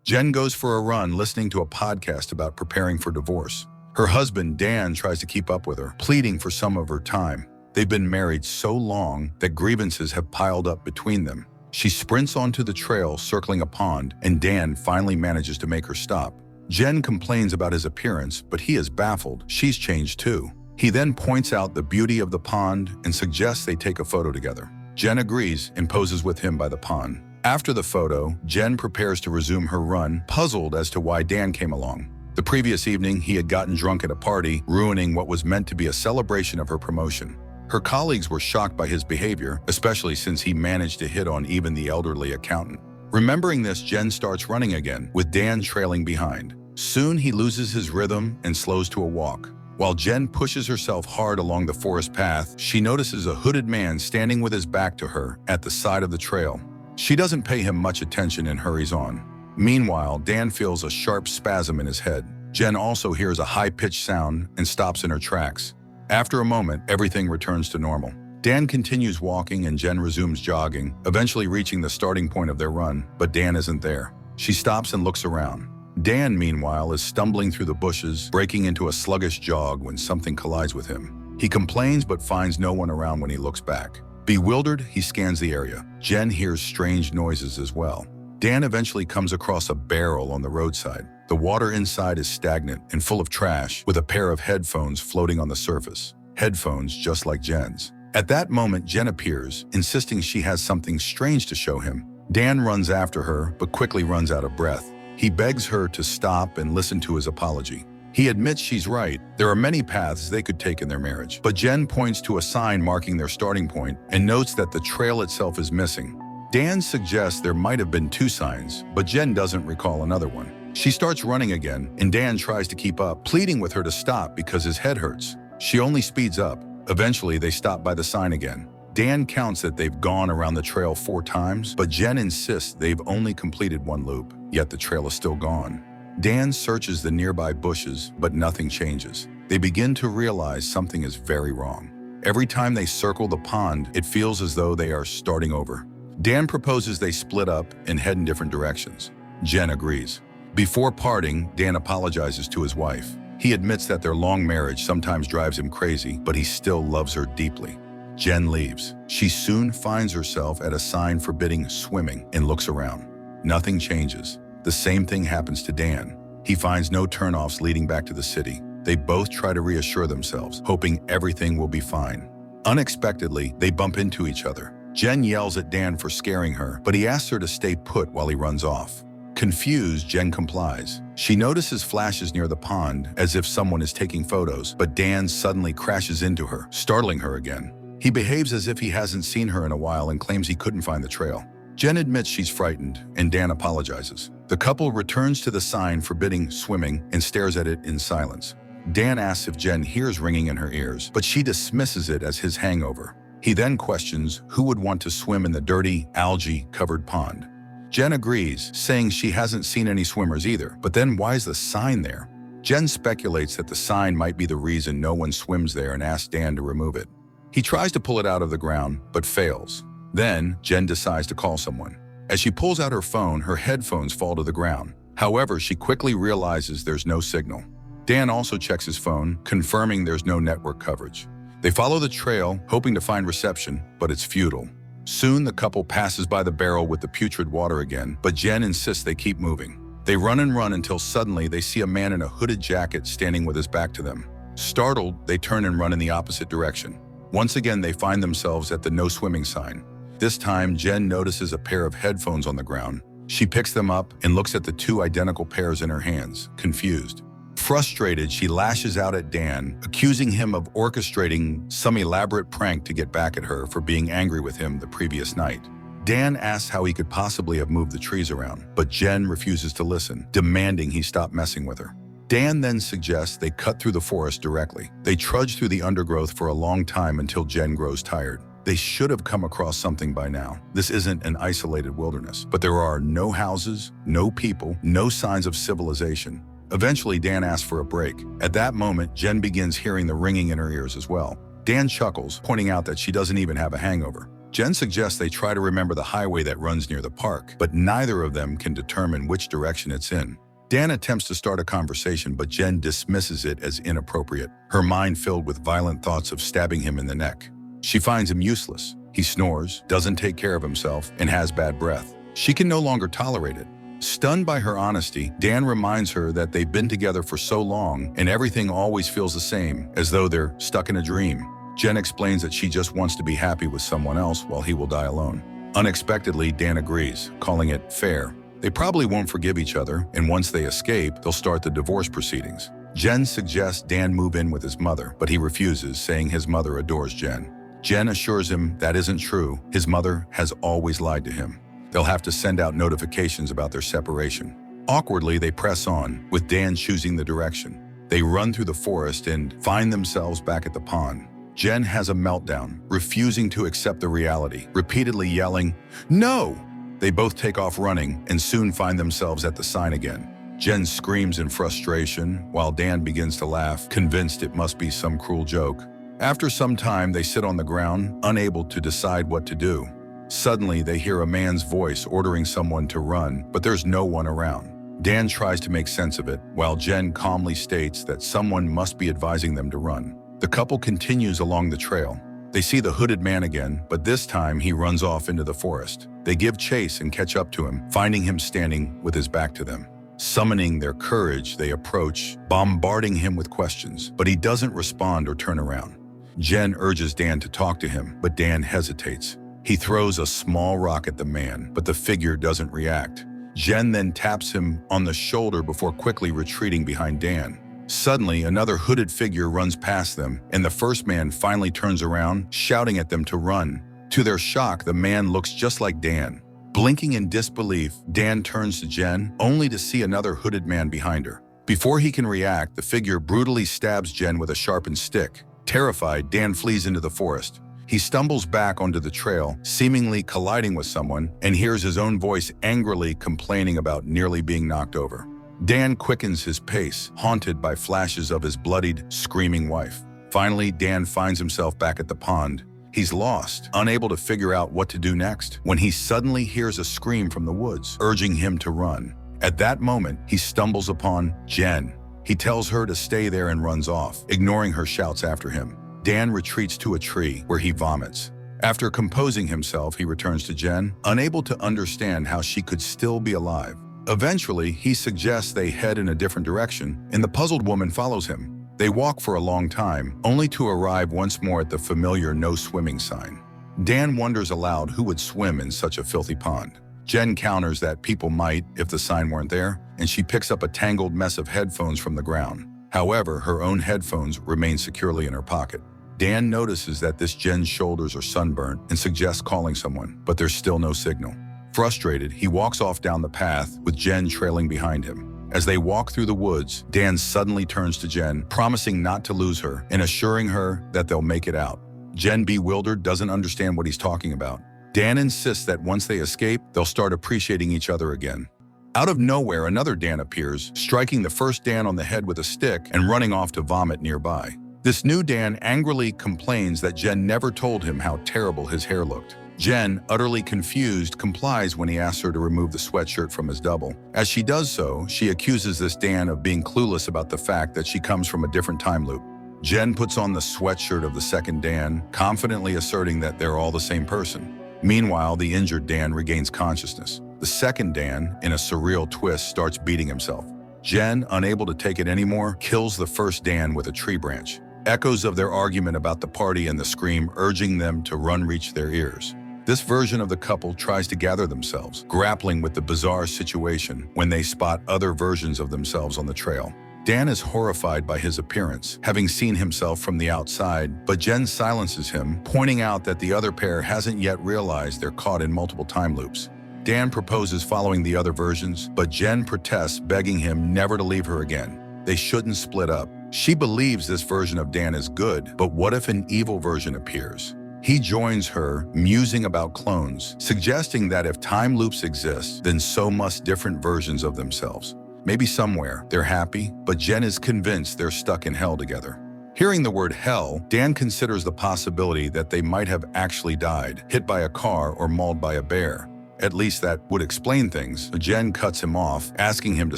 Jen goes for a run listening to a podcast about preparing for divorce. Her husband, Dan, tries to keep up with her, pleading for some of her time. They've been married so long that grievances have piled up between them. She sprints onto the trail, circling a pond, and Dan finally manages to make her stop. Jen complains about his appearance, but he is baffled. She's changed too. He then points out the beauty of the pond and suggests they take a photo together. Jen agrees and poses with him by the pond. After the photo, Jen prepares to resume her run, puzzled as to why Dan came along. The previous evening, he had gotten drunk at a party, ruining what was meant to be a celebration of her promotion. Her colleagues were shocked by his behavior, especially since he managed to hit on even the elderly accountant. Remembering this, Jen starts running again, with Dan trailing behind. Soon, he loses his rhythm and slows to a walk. While Jen pushes herself hard along the forest path, she notices a hooded man standing with his back to her at the side of the trail. She doesn't pay him much attention and hurries on. Meanwhile, Dan feels a sharp spasm in his head. Jen also hears a high-pitched sound and stops in her tracks. After a moment, everything returns to normal. Dan continues walking and Jen resumes jogging, eventually reaching the starting point of their run, but Dan isn't there. She stops and looks around. Dan, meanwhile, is stumbling through the bushes, breaking into a sluggish jog when something collides with him. He complains but finds no one around when he looks back. Bewildered, he scans the area. Jen hears strange noises as well. Dan eventually comes across a barrel on the roadside. The water inside is stagnant and full of trash, with a pair of headphones floating on the surface. Headphones just like Jen's. At that moment, Jen appears, insisting she has something strange to show him. Dan runs after her, but quickly runs out of breath. He begs her to stop and listen to his apology. He admits she's right. There are many paths they could take in their marriage. But Jen points to a sign marking their starting point and notes that the trail itself is missing. Dan suggests there might have been 2 signs, but Jen doesn't recall another one. She starts running again, and Dan tries to keep up, pleading with her to stop because his head hurts. She only speeds up. Eventually, they stop by the sign again. Dan counts that they've gone around the trail 4 times, but Jen insists they've only completed 1 loop, yet the trail is still gone. Dan searches the nearby bushes, but nothing changes. They begin to realize something is very wrong. Every time they circle the pond, it feels as though they are starting over. Dan proposes they split up and head in different directions. Jen agrees. Before parting, Dan apologizes to his wife. He admits that their long marriage sometimes drives him crazy, but he still loves her deeply. Jen leaves. She soon finds herself at a sign forbidding swimming and looks around. Nothing changes. The same thing happens to Dan. He finds no turnoffs leading back to the city. They both try to reassure themselves, hoping everything will be fine. Unexpectedly, they bump into each other. Jen yells at Dan for scaring her, but he asks her to stay put while he runs off. Confused, Jen complies. She notices flashes near the pond, as if someone is taking photos, but Dan suddenly crashes into her, startling her again. He behaves as if he hasn't seen her in a while and claims he couldn't find the trail. Jen admits she's frightened, and Dan apologizes. The couple returns to the sign forbidding swimming and stares at it in silence. Dan asks if Jen hears ringing in her ears, but she dismisses it as his hangover. He then questions who would want to swim in the dirty, algae-covered pond. Jen agrees, saying she hasn't seen any swimmers either, but then why is the sign there? Jen speculates that the sign might be the reason no one swims there and asks Dan to remove it. He tries to pull it out of the ground, but fails. Then, Jen decides to call someone. As she pulls out her phone, her headphones fall to the ground. However, she quickly realizes there's no signal. Dan also checks his phone, confirming there's no network coverage. They follow the trail, hoping to find reception, but it's futile. Soon, the couple passes by the barrel with the putrid water again, but Jen insists they keep moving. They run and run until suddenly they see a man in a hooded jacket standing with his back to them. Startled, they turn and run in the opposite direction. Once again, they find themselves at the no swimming sign. This time, Jen notices a pair of headphones on the ground. She picks them up and looks at the 2 identical pairs in her hands, confused. Frustrated, she lashes out at Dan, accusing him of orchestrating some elaborate prank to get back at her for being angry with him the previous night. Dan asks how he could possibly have moved the trees around, but Jen refuses to listen, demanding he stop messing with her. Dan then suggests they cut through the forest directly. They trudge through the undergrowth for a long time until Jen grows tired. They should have come across something by now. This isn't an isolated wilderness, but there are no houses, no people, no signs of civilization. Eventually, Dan asks for a break. At that moment, Jen begins hearing the ringing in her ears as well. Dan chuckles, pointing out that she doesn't even have a hangover. Jen suggests they try to remember the highway that runs near the park, but neither of them can determine which direction it's in. Dan attempts to start a conversation, but Jen dismisses it as inappropriate, her mind filled with violent thoughts of stabbing him in the neck. She finds him useless. He snores, doesn't take care of himself, and has bad breath. She can no longer tolerate it. Stunned by her honesty, Dan reminds her that they've been together for so long and everything always feels the same, as though they're stuck in a dream. Jen explains that she just wants to be happy with someone else while he will die alone. Unexpectedly, Dan agrees, calling it fair. They probably won't forgive each other, and once they escape, they'll start the divorce proceedings. Jen suggests Dan move in with his mother, but he refuses, saying his mother adores Jen. Jen assures him that isn't true. His mother has always lied to him. They'll have to send out notifications about their separation. Awkwardly, they press on, with Dan choosing the direction. They run through the forest and find themselves back at the pond. Jen has a meltdown, refusing to accept the reality, repeatedly yelling, "No!" They both take off running and soon find themselves at the sign again. Jen screams in frustration, while Dan begins to laugh, convinced it must be some cruel joke. After some time, they sit on the ground, unable to decide what to do. Suddenly, they hear a man's voice ordering someone to run, but there's no one around. Dan tries to make sense of it, while Jen calmly states that someone must be advising them to run. The couple continues along the trail. They see the hooded man again, but this time he runs off into the forest. They give chase and catch up to him, finding him standing with his back to them. Summoning their courage, they approach, bombarding him with questions, but he doesn't respond or turn around. Jen urges Dan to talk to him, but Dan hesitates. He throws a small rock at the man, but the figure doesn't react. Jen then taps him on the shoulder before quickly retreating behind Dan. Suddenly, another hooded figure runs past them, and the first man finally turns around, shouting at them to run. To their shock, the man looks just like Dan. Blinking in disbelief, Dan turns to Jen, only to see another hooded man behind her. Before he can react, the figure brutally stabs Jen with a sharpened stick. Terrified, Dan flees into the forest. He stumbles back onto the trail, seemingly colliding with someone, and hears his own voice angrily complaining about nearly being knocked over. Dan quickens his pace, haunted by flashes of his bloodied, screaming wife. Finally, Dan finds himself back at the pond. He's lost, unable to figure out what to do next, when he suddenly hears a scream from the woods, urging him to run. At that moment, he stumbles upon Jen. He tells her to stay there and runs off, ignoring her shouts after him. Dan retreats to a tree, where he vomits. After composing himself, he returns to Jen, unable to understand how she could still be alive. Eventually, he suggests they head in a different direction, and the puzzled woman follows him. They walk for a long time, only to arrive once more at the familiar no swimming sign. Dan wonders aloud who would swim in such a filthy pond. Jen counters that people might if the sign weren't there, and she picks up a tangled mess of headphones from the ground. However, her own headphones remain securely in her pocket. Dan notices that this Jen's shoulders are sunburnt and suggests calling someone, but there's still no signal. Frustrated, he walks off down the path, with Jen trailing behind him. As they walk through the woods, Dan suddenly turns to Jen, promising not to lose her and assuring her that they'll make it out. Jen, bewildered, doesn't understand what he's talking about. Dan insists that once they escape, they'll start appreciating each other again. Out of nowhere, another Dan appears, striking the first Dan on the head with a stick and running off to vomit nearby. This new Dan angrily complains that Jen never told him how terrible his hair looked. Jen, utterly confused, complies when he asks her to remove the sweatshirt from his double. As she does so, she accuses this Dan of being clueless about the fact that she comes from a different time loop. Jen puts on the sweatshirt of the second Dan, confidently asserting that they're all the same person. Meanwhile, the injured Dan regains consciousness. The second Dan, in a surreal twist, starts beating himself. Jen, unable to take it anymore, kills the first Dan with a tree branch. Echoes of their argument about the party and the scream urging them to run reach their ears. This version of the couple tries to gather themselves, grappling with the bizarre situation when they spot other versions of themselves on the trail. Dan is horrified by his appearance, having seen himself from the outside, but Jen silences him, pointing out that the other pair hasn't yet realized they're caught in multiple time loops. Dan proposes following the other versions, but Jen protests, begging him never to leave her again. They shouldn't split up. She believes this version of Dan is good, but what if an evil version appears? He joins her, musing about clones, suggesting that if time loops exist, then so must different versions of themselves. Maybe somewhere they're happy, but Jen is convinced they're stuck in hell together. Hearing the word hell, Dan considers the possibility that they might have actually died, hit by a car or mauled by a bear. At least that would explain things. Jen cuts him off, asking him to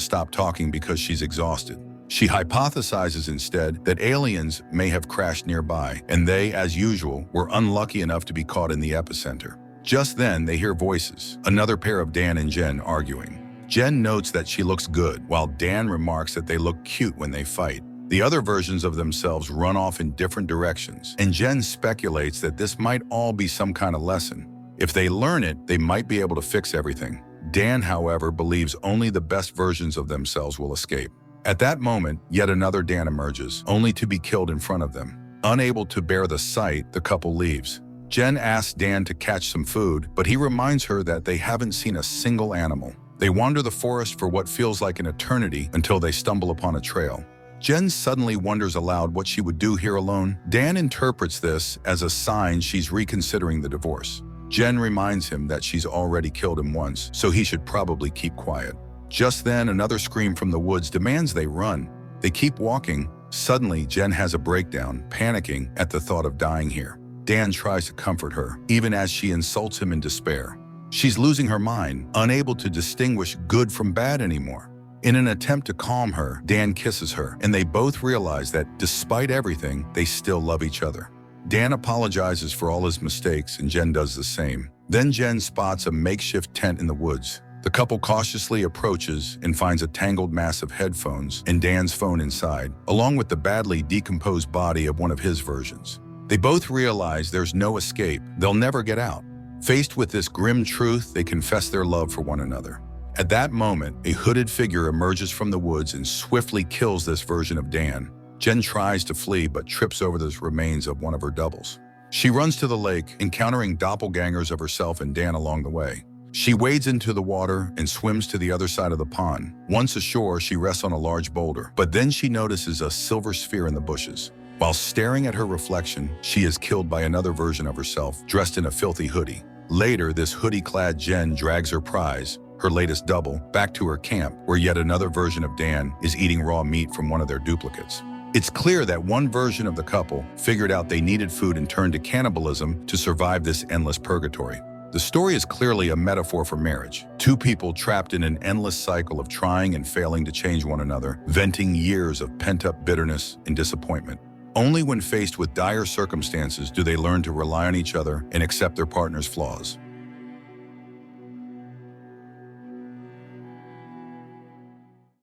stop talking because she's exhausted. She hypothesizes instead that aliens may have crashed nearby, and they, as usual, were unlucky enough to be caught in the epicenter. Just then, they hear voices, another pair of Dan and Jen arguing. Jen notes that she looks good, while Dan remarks that they look cute when they fight. The other versions of themselves run off in different directions, and Jen speculates that this might all be some kind of lesson. If they learn it, they might be able to fix everything. Dan, however, believes only the best versions of themselves will escape. At that moment, yet another Dan emerges, only to be killed in front of them. Unable to bear the sight, the couple leaves. Jen asks Dan to catch some food, but he reminds her that they haven't seen a single animal. They wander the forest for what feels like an eternity until they stumble upon a trail. Jen suddenly wonders aloud what she would do here alone. Dan interprets this as a sign she's reconsidering the divorce. Jen reminds him that she's already killed him once, so he should probably keep quiet. Just then, another scream from the woods demands they run. They keep walking. Suddenly, Jen has a breakdown, panicking at the thought of dying here. Dan tries to comfort her, even as she insults him in despair. She's losing her mind, unable to distinguish good from bad anymore. In an attempt to calm her, Dan kisses her, and they both realize that, despite everything, they still love each other. Dan apologizes for all his mistakes, and Jen does the same. Then Jen spots a makeshift tent in the woods. The couple cautiously approaches and finds a tangled mass of headphones and Dan's phone inside, along with the badly decomposed body of one of his versions. They both realize there's no escape. They'll never get out. Faced with this grim truth, they confess their love for one another. At that moment, a hooded figure emerges from the woods and swiftly kills this version of Dan. Jen tries to flee but trips over the remains of one of her doubles. She runs to the lake, encountering doppelgangers of herself and Dan along the way. She wades into the water and swims to the other side of the pond. Once ashore, she rests on a large boulder, but then she notices a silver sphere in the bushes. While staring at her reflection, she is killed by another version of herself, dressed in a filthy hoodie. Later, this hoodie-clad Jen drags her prize, her latest double, back to her camp, where yet another version of Dan is eating raw meat from one of their duplicates. It's clear that one version of the couple figured out they needed food and turned to cannibalism to survive this endless purgatory. The story is clearly a metaphor for marriage. Two people trapped in an endless cycle of trying and failing to change one another, venting years of pent-up bitterness and disappointment. Only when faced with dire circumstances do they learn to rely on each other and accept their partner's flaws.